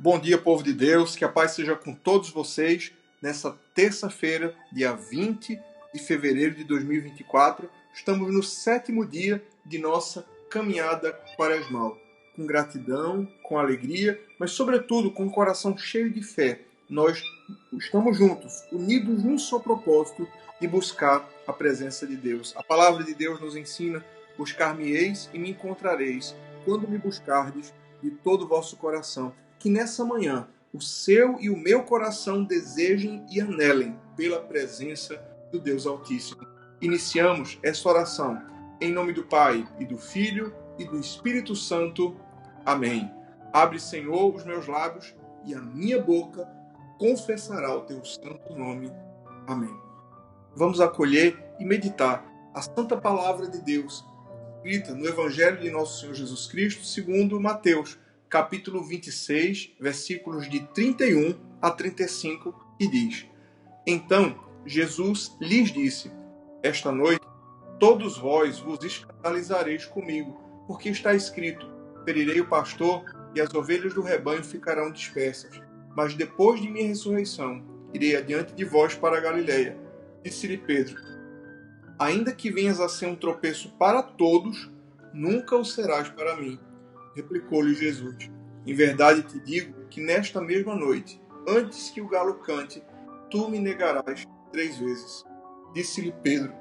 Bom dia, povo de Deus, que a paz seja com todos vocês nessa terça-feira, dia 20 de fevereiro de 2024. Estamos no 7º dia de nossa caminhada quaresmal. Com gratidão, com alegria, mas sobretudo com o coração cheio de fé. Nós estamos juntos, unidos num só propósito de buscar a presença de Deus. A palavra de Deus nos ensina: buscar-me-eis e me encontrareis, quando me buscardes de todo o vosso coração. Que nessa manhã o seu e o meu coração desejem e anelem pela presença do Deus Altíssimo. Iniciamos essa oração em nome do Pai, e do Filho, e do Espírito Santo. Amém. Abre, Senhor, os meus lábios, e a minha boca confessará o teu santo nome. Amém. Vamos acolher e meditar a santa palavra de Deus, escrita no Evangelho de Nosso Senhor Jesus Cristo, segundo Mateus, capítulo 26, versículos de 31 a 35, que diz: Então Jesus lhes disse: Esta noite todos vós vos escandalizareis comigo, porque está escrito: Ferirei o pastor e as ovelhas do rebanho ficarão dispersas. Mas depois de minha ressurreição, irei adiante de vós para a Galileia. Disse-lhe Pedro: Ainda que venhas a ser um tropeço para todos, nunca o serás para mim. Replicou-lhe Jesus: Em verdade te digo que nesta mesma noite, antes que o galo cante, tu me negarás 3 vezes. Disse-lhe Pedro: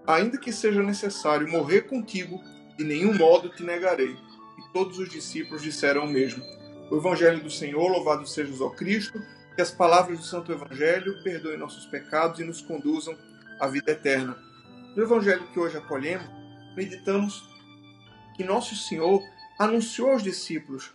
Ainda que seja necessário morrer contigo, de nenhum modo te negarei. E todos os discípulos disseram o mesmo. O Evangelho do Senhor, louvado seja o Cristo, que as palavras do Santo Evangelho perdoem nossos pecados e nos conduzam à vida eterna. No Evangelho que hoje acolhemos, meditamos que Nosso Senhor anunciou aos discípulos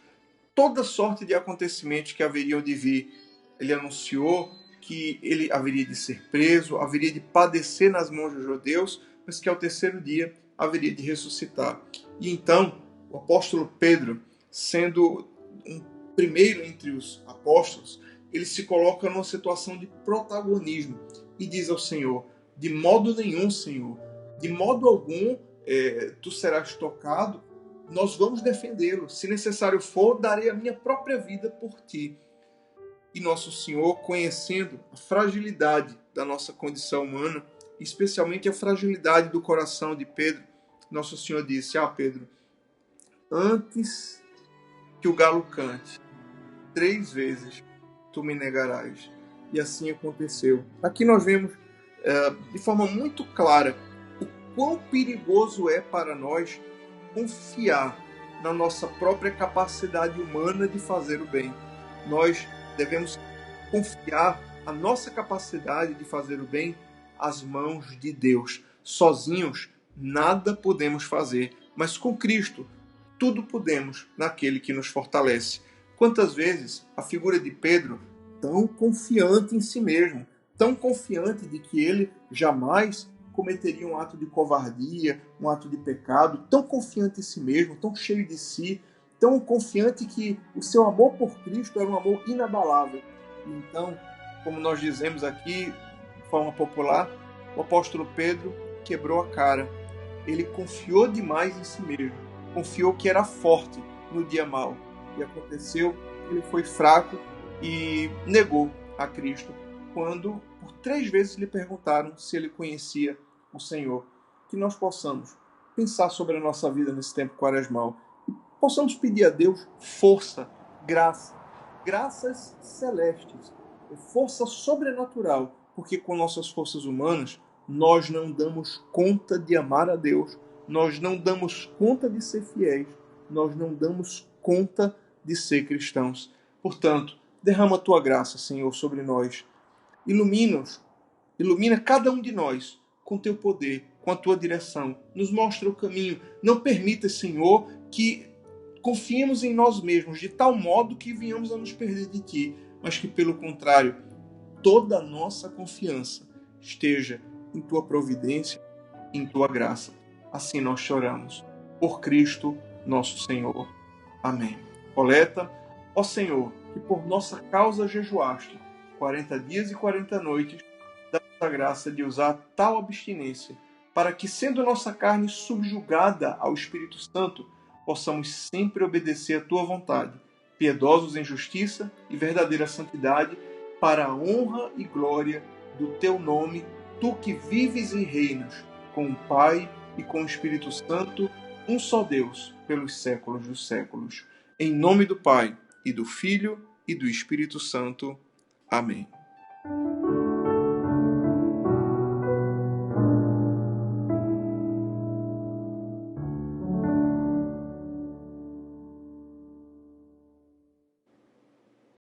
toda sorte de acontecimentos que haveriam de vir. Ele anunciou que ele haveria de ser preso, haveria de padecer nas mãos dos judeus, mas que ao 3º dia haveria de ressuscitar. E então, o apóstolo Pedro, sendo um primeiro entre os apóstolos, ele se coloca numa situação de protagonismo e diz ao Senhor: De modo nenhum, Senhor, de modo algum tu serás tocado. Nós vamos defendê-lo. Se necessário for, darei a minha própria vida por ti. E Nosso Senhor, conhecendo a fragilidade da nossa condição humana, especialmente a fragilidade do coração de Pedro, Nosso Senhor disse: Pedro, antes que o galo cante, 3 vezes tu me negarás. E assim aconteceu. Aqui nós vemos de forma muito clara o quão perigoso é para nós confiar na nossa própria capacidade humana de fazer o bem. Nós devemos confiar a nossa capacidade de fazer o bem às mãos de Deus. Sozinhos, nada podemos fazer, mas com Cristo, tudo podemos naquele que nos fortalece. Quantas vezes a figura de Pedro, tão confiante em si mesmo, tão confiante de que ele jamais cometeria um ato de covardia, um ato de pecado, tão confiante em si mesmo, tão cheio de si, tão confiante que o seu amor por Cristo era um amor inabalável. Então, como nós dizemos aqui de forma popular, o apóstolo Pedro quebrou a cara. Ele confiou demais em si mesmo, confiou que era forte no dia mau. E aconteceu, ele foi fraco e negou a Cristo quando por 3 vezes lhe perguntaram se ele conhecia o Senhor. Que nós possamos pensar sobre a nossa vida nesse tempo quaresmal e possamos pedir a Deus força, graça, graças celestes, força sobrenatural, porque com nossas forças humanas nós não damos conta de amar a Deus, nós não damos conta de ser fiéis, nós não damos conta de ser cristãos. Portanto, derrama a tua graça, Senhor, sobre nós. Ilumina-nos, ilumina cada um de nós com teu poder, com a tua direção. Nos mostra o caminho. Não permita, Senhor, que confiemos em nós mesmos de tal modo que venhamos a nos perder de ti, mas que, pelo contrário, toda a nossa confiança esteja em tua providência, em tua graça. Assim nós choramos. Por Cristo, nosso Senhor. Amém. Coleta: Ó Senhor, que por nossa causa jejuaste 40 dias e 40 noites, dá-nos a graça de usar tal abstinência, para que, sendo nossa carne subjugada ao Espírito Santo, possamos sempre obedecer a tua vontade. piedosos em justiça e verdadeira santidade, para a honra e glória do teu nome, tu que vives e reinas com o Pai e com o Espírito Santo, um só Deus, pelos séculos dos séculos. Em nome do Pai, e do Filho, e do Espírito Santo. Amém.